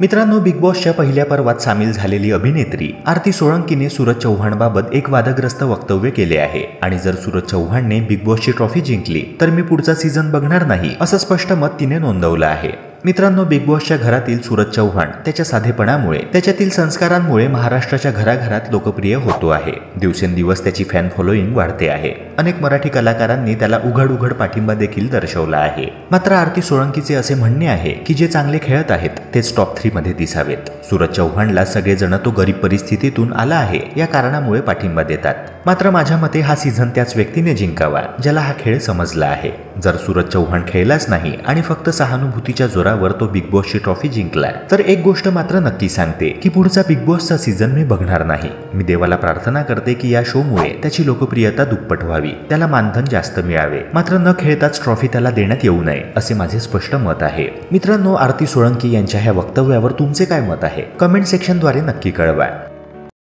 मित्रांनो, बिग बॉसच्या पहिल्या पर्वात सामील झालेली अभिनेत्री आरती सोळंकीने सूरज चव्हाणबाबत एक वादग्रस्त वक्तव्य केले आहे आणि जर सूरज चव्हाणने बिग बॉसची ट्रॉफी जिंकली तर मी पुढचा सीझन बघणार नाही असं स्पष्ट मत तिने नोंदवलं आहे। मित्रांनो, बिग बॉसच्या घरातील सूरज चव्हाण त्याच्या साधेपणामुळे, त्याच्यातील संस्कारांमुळे महाराष्ट्राच्या घराघरात लोकप्रिय होतो आहे। दिवसेंदिवस त्याची फॅन फॉलोईंग वाढते आहे। अनेक मराठी कलाकारांनी त्याला उघड पाठिंबा देखील दर्शवला आहे। मात्र आरती सोळंकीचे असे म्हणणे आहे की जे चांगले खेळत आहेत तेच टॉप 3 मध्ये दिसावेत। सूरज चव्हाणला सगळेजण तो गरीब परिस्थितीतून आला आहे या कारणामुळे पाठिंबा देतात। मात्र माझ्या मते हा सीझन त्याच व्यक्तीने जिंकावा ज्याला हा खेळ समजला आहे। जर सूरज चव्हाण खेळलाच नाही आणि फक्त सहानुभूतीच्या जोरावर तो बिग बॉसची ट्रॉफी जिंकला तर एक गोष्ट मात्र नक्की सांगते की पुढचा बिग बॉसचा सीझन मी बघणार नाही। मी देवाला प्रार्थना करते की या शोमुळे त्याची लोकप्रियता दुप्पट व्हावी, त्याला मानधन जास्त मिळावे, मात्र न खेळताच ट्रॉफी त्याला देण्यात येऊ नये असे माझे स्पष्ट मत आहे। मित्रांनो, आरती सोळंकी यांच्या ह्या वक्तव्यावर तुमचे काय मत आहे कमेंट सेक्शनद्वारे नक्की कळवा।